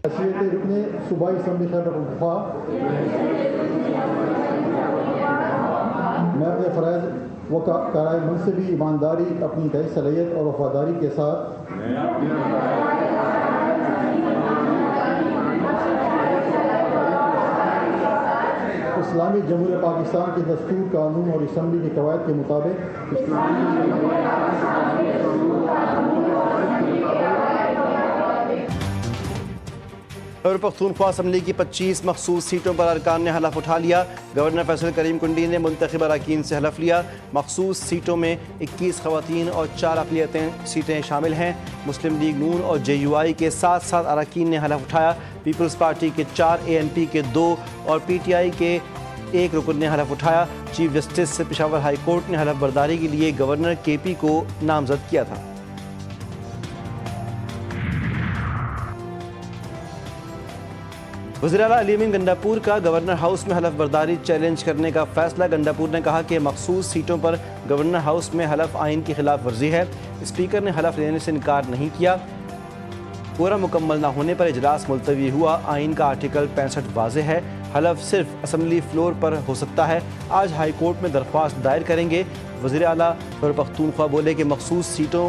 रुकने सूबाई असम्बली खैबर पख्तूनख्वा मैं अपने फ़राइज़ व कराए मनसबी ईमानदारी अपनी तय सलाहियत और वफादारी के साथ इस्लामी जमहूरियत पाकिस्तान के दस्तूर, कानून और असम्बली के कवायद के मुताबिक खैबर पख्तूनख्वा असम्बली की 25 मखसूस सीटों पर अरकान ने हलफ उठा लिया। गवर्नर फैसल करीम कुंडी ने मुंतखब अरकान से हलफ लिया। मखसूस सीटों में 21 ख़वातीन और 4 अक़लियतें सीटें शामिल हैं। मुस्लिम लीग नून और JUI के 7 अरकान ने हलफ उठाया। पीपल्स पार्टी के 4, ANP के 2 और PTI के 1 रुकन ने हलफ उठाया। चीफ जस्टिस से पेशावर हाई कोर्ट ने हलफ बर्दारी के लिए गवर्नर KP को नामजद किया था। वज़ीर आला अली अमीन गंडापुर का गवर्नर हाउस में हलफ बर्दारी चैलेंज करने का फैसला। गंडापुर ने कहा कि मखसूस सीटों पर गवर्नर हाउस में हलफ आइन की खिलाफ वर्जी है। स्पीकर ने हलफ लेने से इनकार नहीं किया। पूरा मुकम्मल न होने पर इजलास मुलतवी हुआ। आइन का आर्टिकल 65 वाज़ेह है। हलफ सिर्फ असम्बली फ्लोर पर हो सकता है। आज हाई कोर्ट में दरख्वास्त दायर करेंगे। वज़ीर आला खैबर पख्तूनख्वा बोले कि मखसूस सीटों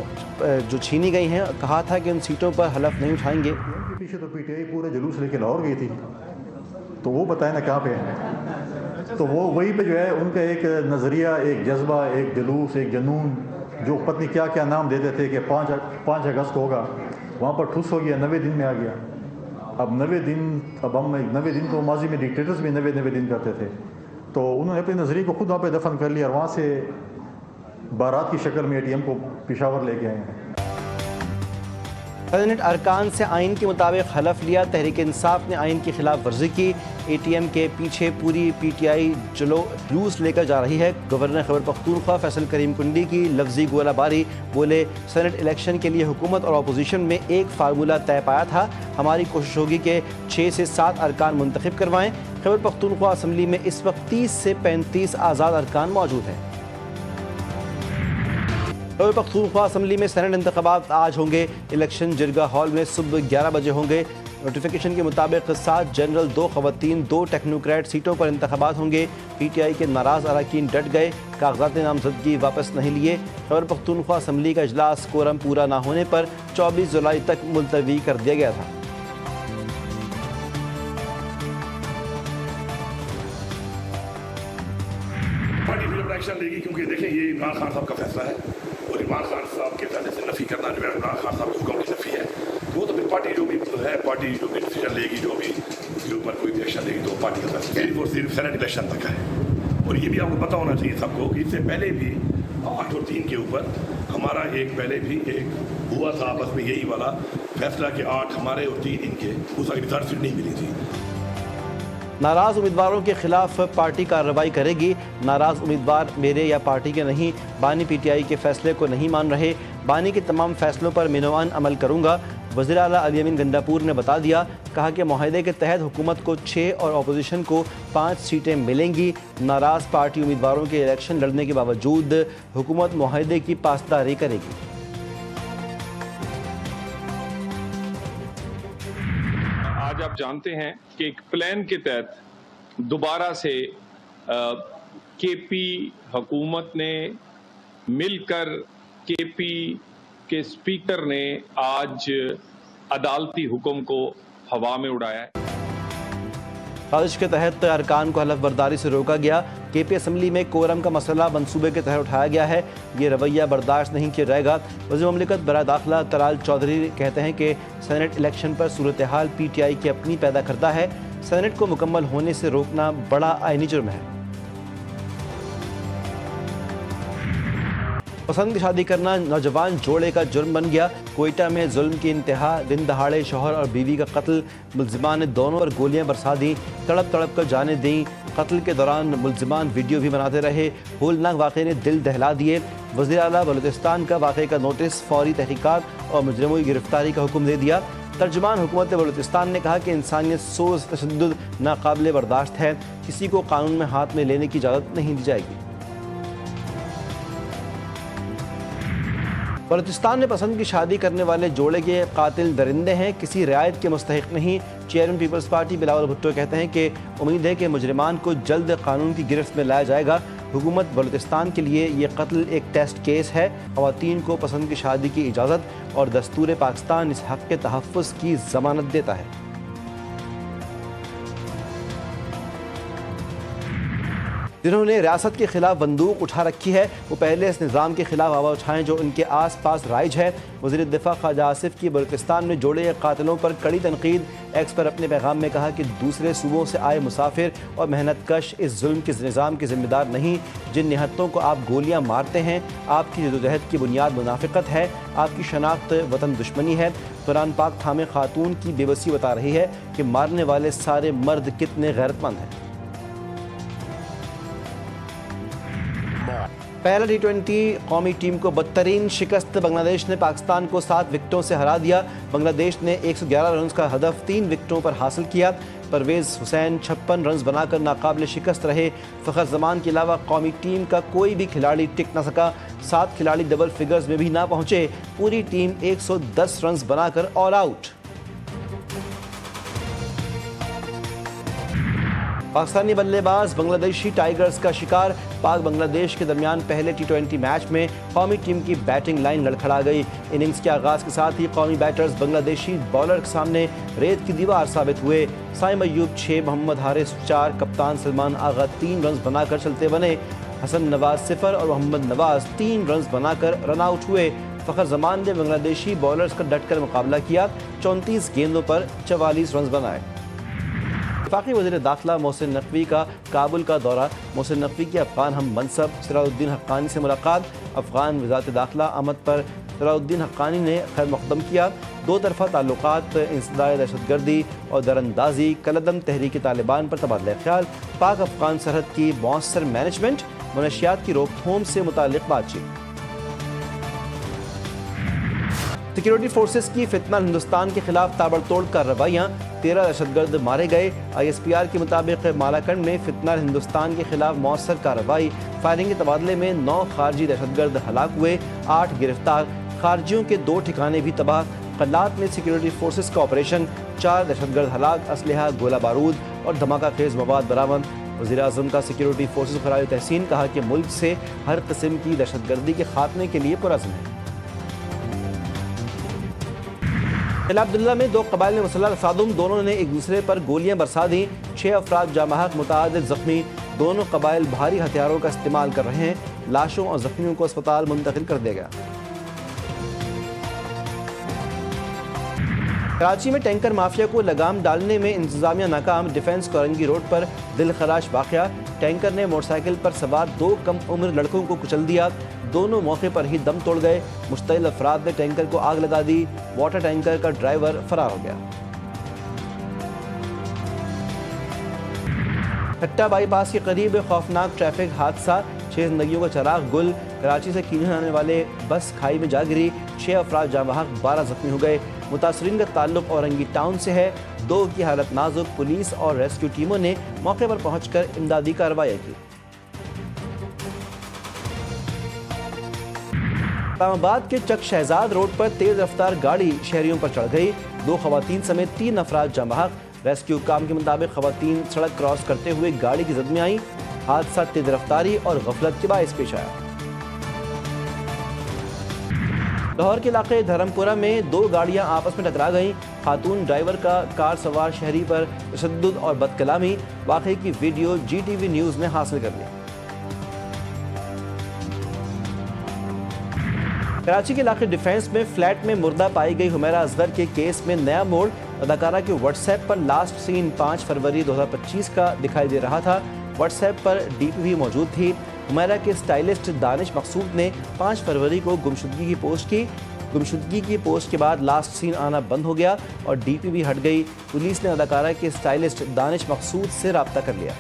जो छीनी गई हैं, कहा था कि उन सीटों पर हलफ नहीं उठाएंगे। पीछे तो PTI पूरे जुलूस लेके लाहौर गई थी, तो वो बताए ना कहाँ पे है। तो वो वहीं पे जो है उनका एक नज़रिया, एक जज्बा, एक जुलूस, एक जुनून, जो पत्नी क्या क्या नाम देते थे कि 5 अगस्त होगा, वहाँ पर ठुस हो गया, 90 दिन में आ गया। अब 90 दिन, अब हम 90 दिन तो माजी में डिक्टेटर्स भी 90 दिन करते थे। तो उन्होंने अपने नज़रिए को खुद वहाँ पे दफन कर लिया और वहाँ से बारात की शक्ल में ATM को पेशावर लेके आए हैं। सेनेट अरकान से आइन के मुताबिक हलफ लिया। तहरीक इंसाफ ने आइन की खिलाफ वर्जी की। ATM के पीछे पूरी PTI जुलूस लेकर जा रही है। गवर्नर खैबर पख्तूनख्वा फैसल करीम कुंडी की लफ्जी गोलाबारी। बोले सेनेट इलेक्शन के लिए हुकूमत और अपोजिशन में एक फार्मूला तय पाया था। हमारी कोशिश होगी कि 6 से 7 अरकान मुंतखब करवाएं। खैबर पख्तूनख्वा असम्बली में इस वक्त 30 से 35 आज़ाद अरकान मौजूद हैं। खैबर पख्तूनख्वा असम्बली में सेनेट इंतखाबात आज होंगे। इलेक्शन जिरगा हॉल में सुबह 11 बजे होंगे। नोटिफिकेशन के मुताबिक 7 जनरल, 2 ख़वातीन, 2 टेक्नोक्रेट सीटों पर इंतखाबात होंगे। PTI के नाराज़ अरकान डट गए, कागजात नामजदगी वापस नहीं लिए। खैबर पख्तूनख्वा असम्बली का इजलास कोरम पूरा न होने पर 24 जुलाई तक मुलतवी कर दिया गया था। एक्शन लेगी, क्योंकि देखें ये इमरान खान साहब का फैसला है और इमरान खान साहब के फैसले से नफ़ी करना जो है इमरान खान साहब के हुक्म की नफ़ी है। वो तो फिर पार्टी जो भी है, पार्टी जो भी डिसीजन लेगी, जो भी उसके ऊपर कोई भी एक्शन लेगी, तो पार्टी का फैसला सिर्फ और सिर्फ सेनेट इलेक्शन तक है। और ये भी आपको पता होना चाहिए सबको कि इससे पहले भी 8 और 3 के ऊपर हमारा एक पहले भी एक हुआ था आपस में यही वाला फैसला कि 8 हमारे और 3 इनके, उस रिजर्व सीट नहीं मिली थी। नाराज़ उम्मीदवारों के खिलाफ पार्टी कार्रवाई करेगी। नाराज़ उम्मीदवार मेरे या पार्टी के नहीं। बानी PTI के फैसले को नहीं मान रहे। बानी के तमाम फैसलों पर मिनवान अमल करूँगा। वज़ीर आला अली अमीन गंडापुर ने बता दिया। कहा कि मुआहदे के तहत हुकूमत को 6 और अपोजिशन को 5 सीटें मिलेंगी। नाराज़ पार्टी उम्मीदवारों के इलेक्शन लड़ने के बावजूद हुकूमत मुआहदे की पासदारी करेगी। आज आप जानते हैं कि एक प्लान के तहत दोबारा से KP हुकूमत ने मिलकर KP के स्पीकर ने आज अदालती हुक्म को हवा में उड़ाया है। साजिश के तहत अरकान को हलफ बर्दारी से रोका गया। KP असम्बली में कोरम का मसला मंसूबे के तहत उठाया गया है। ये रवैया बर्दाश्त नहीं किया जाएगा। वज़ीर ममलिकत बराए दाखिला तलाल चौधरी कहते हैं कि सेनेट इलेक्शन पर सूरत हाल PTI की अपनी पैदा करता है। सेनेट को मुकम्मल होने से रोकना बड़ा आईनी जुर्म है। पसंद की शादी करना नौजवान जोड़े का जुर्म बन गया। कोयटा में जुल्म की इंतहा, दिन दहाड़े शौहर और बीवी का कत्ल। मुल्जिमान ने दोनों पर गोलियां बरसा दी, तड़प तड़प कर जाने दी। कत्ल के दौरान मुल्जिमान वीडियो भी बनाते रहे। होलनाक वाक़े ने दिल दहला दिए। वज़ीर आला बलूचिस्तान का वाक़े का नोटिस, फौरी तहकीकात और मुजरिमों की गिरफ्तारी का हुक्म दे दिया। तर्जुमान हुकूमत बलूचिस्तान ने कहा कि इंसानियत सोज़ तशद्दुद नाकाबिले बर्दाश्त है। किसी को कानून में हाथ में लेने की इजाज़त नहीं दी जाएगी। बलूचिस्तान में पसंद की शादी करने वाले जोड़े के कातिल दरिंदे हैं, किसी रियायत के मुस्तहिक नहीं। चेयरमैन पीपल्स पार्टी बिलावल भुट्टो कहते हैं कि उम्मीद है कि मुजरिमान को जल्द कानून की गिरफ्त में लाया जाएगा। हुकूमत बलूचिस्तान के लिए ये कत्ल एक टेस्ट केस है। ख़वातीन को पसंद की शादी की इजाज़त और दस्तूर पाकिस्तान इस हक़ के तहफ़्फ़ुज़ की ज़मानत देता है। जिन्होंने रियासत के खिलाफ बंदूक उठा रखी है वो पहले इस निज़ाम के खिलाफ आवाज़ उठाएं जो उनके आस पास राइज है। वज़ीर दिफ़ा ख्वाजा आसिफ की बलूचिस्तान में जोड़े कातिलों पर कड़ी तनकीद। एक्स पर अपने पैगाम में कहा कि दूसरे सूबों से आए मुसाफिर और मेहनत कश इस जुल्म के निज़ाम के ज़िम्मेदार नहीं। जिन निहत्तों को आप गोलियाँ मारते हैं, आपकी जदोजहद की बुनियाद मुनाफिकत है, आपकी शनाख्त वतन दुश्मनी है। कुरान पाक थामे खातून की बेबसी बता रही है कि मारने वाले सारे मर्द कितने गैरतमंद हैं। पहला T20 कौमी टीम को बदतरीन शिकस्त। बांग्लादेश ने पाकिस्तान को 7 विकेटों से हरा दिया। बांग्लादेश ने 111 रन का हदफ 3 विकेटों पर हासिल किया। परवेज़ हुसैन 56 रन बनाकर नाकाबिल शिकस्त रहे। फ़खर जमान के अलावा कौमी टीम का कोई भी खिलाड़ी टिक न सका। 7 खिलाड़ी डबल फिगर्स में भी ना पहुंचे। पूरी टीम 110 रन बनाकर ऑल आउट। पाकिस्तानी बल्लेबाज बांग्लादेशी टाइगर्स का शिकार। पाक बांग्लादेश के दरमियान पहले T20 मैच में कौमी टीम की बैटिंग लाइन लड़खड़ा गई। इनिंग्स के आगाज़ के साथ ही कौमी बैटर्स बांग्लादेशी बॉलर के सामने रेत की दीवार साबित हुए। साइम अयूब 6, मोहम्मद हारिस 4, कप्तान सलमान आगा 3 रन बनाकर चलते बने। हसन नवाज 0 और मोहम्मद नवाज 3 रन बनाकर रन आउट हुए। फ़खर जमान ने बांग्लादेशी बॉलर्स का डटकर मुकाबला किया। 34 गेंदों पर 44 रन बनाए। वफाकी वज़ीर दाखिला मोहसिन नकवी का काबुल का दौरा। मोहसिन नकवी की अफ़गान हम मनसब सिराजुद्दीन हक्कानी से मुलाकात। अफ़गान वज़ारत दाखिला आमद पर सिराजुद्दीन हक्कानी ने खैर मक़दम किया। 2 तरफ़ा ताल्लुक़ात, इंसदाद दहशतगर्दी और दरअंदाजी, कलदम तहरीक तालिबान पर तबादला ख्याल। पाक अफ़गान सरहद की मौसर मैनेजमेंट, मनशियात की रोकथाम से मुताल्लिक़ बातचीत। सिक्योरिटी फोर्सेस की फितना हिंदुस्तान के खिलाफ ताबड़तोड़ कार्रवाइयाँ। 13 दहशतगर्द मारे गए। ISPR के मुताबिक मालाकंड में फितना हिंदुस्तान के खिलाफ मौसर कार्रवाई। फायरिंग के तबादले में 9 खारजी दहशतगर्द हलाक हुए, 8 गिरफ्तार। खारजियों के 2 ठिकाने भी तबाह। कल्लात में सिक्योरिटी फोर्सेस का ऑपरेशन, 4 दहशतगर्द हलाक, असलहा, गोला बारूद और धमाका खेज मवाद बरामद। वज़ीर आज़म का सिक्योरिटी फोर्सेस खराज तहसीन। कहा कि मुल्क से हर किस्म की दहशतगर्दी के खात्मे के लिए पुरअज़्म है। अब्दुल्ला में 2 कबाइल में मुसल्लह तसादुम। दोनों ने एक दूसरे पर गोलियां बरसा दी। 6 अफराद जामहक, मुताअद्दिद ज़ख्मी। दोनों कबाइल भारी हथियारों का इस्तेमाल कर रहे हैं। लाशों और ज़ख्मियों को अस्पताल मुंतकिल कर दिया गया। कराची में टैंकर माफिया को लगाम डालने में इंतजामिया नाकाम। डिफेंस कोरंगी रोड पर दिलखराश वाक़या। टैंकर ने मोटरसाइकिल पर सवार 2 कम उम्र लड़कों को कुचल दिया। दोनों मौके पर ही दम तोड़ गए। मुश्तइल अफराद ने टैंकर को आग लगा दी। वाटर टैंकर का ड्राइवर फरार हो गया। हट्टा बाईपास के करीब खौफनाक ट्रैफिक हादसा। 6 जिंदगियों का चराग गुल। कराची से कीन्यू आने वाले बस खाई में जा गिरी। 6 अफराद जामहक, 12 जख्मी हो गए। मुतासरीन का ताल्लुक औरंगी टाउन से है। 2 की हालत नाजुक। पुलिस और रेस्क्यू टीमों ने मौके पर पहुंचकर इमदादी कार्रवाई की। इस्लामाबाद के चक शहजाद रोड पर तेज रफ्तार गाड़ी शहरियों पर चढ़ गई। 2 खवातीन समेत 3 अफराद जामहक। रेस्क्यू काम के मुताबिक खवातीन सड़क क्रॉस करते हुए गाड़ी की जद में आई। हादसा तेज रफ्तारी और गफलत के बायस पेश आया। लाहौर के इलाके धर्मपुरा में 2 गाड़ियां आपस में टकरा गईं। खातून ड्राइवर का कार सवार शहरी पर तशद्दुद और बदकलामी। वाक़े की वीडियो GTV न्यूज़ ने हासिल कर ली। कराची के इलाके डिफेंस में फ्लैट में मुर्दा पाई गई हुमैरा असगर के केस में नया मोड़। अदाकारा के व्हाट्सएप पर लास्ट सीन 5 फरवरी 2025 का दिखाई दे रहा था। व्हाट्सएप पर DP भी मौजूद थी। हुमैरा के स्टाइलिस्ट दानिश मकसूद ने 5 फरवरी को गुमशुदगी की पोस्ट की। गुमशुदगी की पोस्ट के बाद लास्ट सीन आना बंद हो गया और DP भी हट गई। पुलिस ने अदाकारा के स्टाइलिस्ट दानिश मकसूद से रब्ता कर लिया।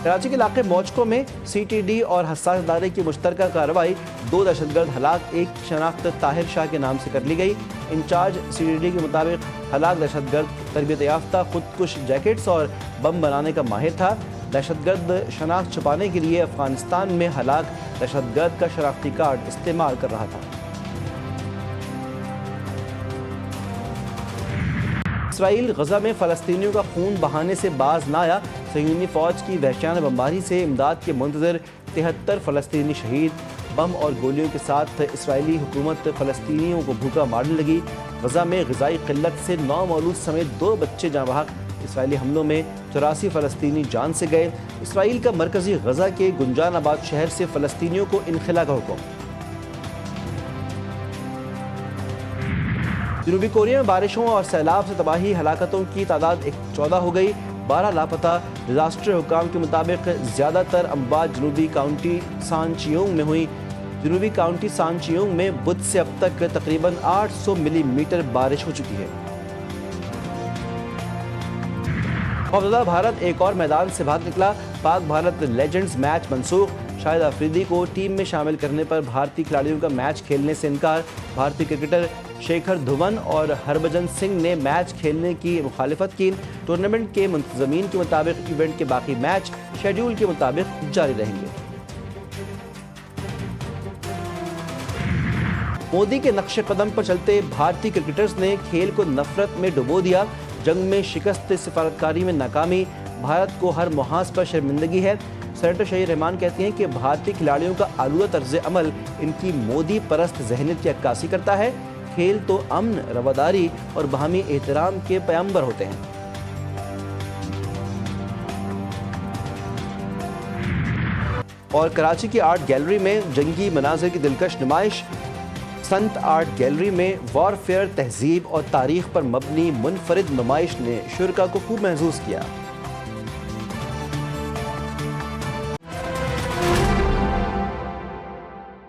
कराची के इलाके मौचको में CTD और हसास इदारे की मुश्तरका कार्रवाई। 2 दहशतगर्द हलाक। 1 की शनाख्त ताहिर शाह के नाम से कर ली गई। इंचार्ज CTD के मुताबिक हलाक दहशतगर्द तरबियत याफ्ता, खुदकुश जैकेट्स और बम बनाने का माहिर था। दहशतगर्द शनाख्त छुपाने के लिए अफगानिस्तान में हलाक दहशतगर्द का शनाख्ती कार्ड इस्तेमाल कर रहा था। इसराइल गजा में फ़लस्तीनियों का खून बहाने से बाज न आया। सयूनी फ़ौज की वहशियाना बमबारी से इमदाद के मुंतज़िर 73 फ़लस्तीनी शहीद। बम और गोलियों के साथ इसराइली हुकूमत फ़लस्तीनियों को भूखा मारने लगी। गजा में ग़िज़ाई क़िल्लत से 9 मौलूद समेत 2 बच्चे जाँ बहक। इसराइली हमलों में 84 फ़लस्तीनी जान से गए। इसराइल का मरकज़ी गजा के गुंजानाबाद शहर से फ़लस्तीनियों को इनखला का हुक्म। जनूबी कोरिया में बारिशों और सैलाब से तबाही हलाकतों की तादाद 14 हो गई। 12 लापता। डिजास्टर हुकाम के मुताबिक ज़्यादातर अमवात जनूबी काउंटी सांचियोंग में हुई। जनूबी काउंटी सांचियोंग में बुध से अब तक तकरीबन 800 मिलीमीटर बारिश हो चुकी है। खौफजदा भारत एक और मैदान से भाग निकला। पाक भारत लेजेंड्स मैच मनसूख। शाहिद अफरीदी को टीम में शामिल करने पर भारतीय खिलाड़ियों का मैच खेलने से इनकार। भारतीय क्रिकेटर शेखर धवन और हरभजन सिंह ने मैच खेलने की मुखालिफत की। टूर्नामेंट के मुंतज़मीन के मुताबिक इवेंट के बाकी मैच शेड्यूल के मुताबिक जारी रहेंगे। मोदी के नक्शे कदम पर चलते भारतीय क्रिकेटर्स ने खेल को नफरत में डुबो दिया। जंग में शिकस्त, सिफारतकारी में नाकामी, भारत को हर मुहाज पर शर्मिंदगी है। सेनेटर शहीद रहमान कहती हैं कि भारतीय खिलाड़ियों का आलूदा तर्ज अमल इनकी मोदी परस्त जहनीत की अक्कासी करता है। खेल तो अमन, रवादारी और बाहमी एहतराम के पैगंबर होते हैं। और कराची की आर्ट गैलरी में जंगी मनाजिर की दिलकश नुमाइश। संत आर्ट गैलरी में वॉरफेयर, तहजीब और तारीख पर मबनी मुनफरिद नुमाइश ने शुरा को खूब महसूस किया।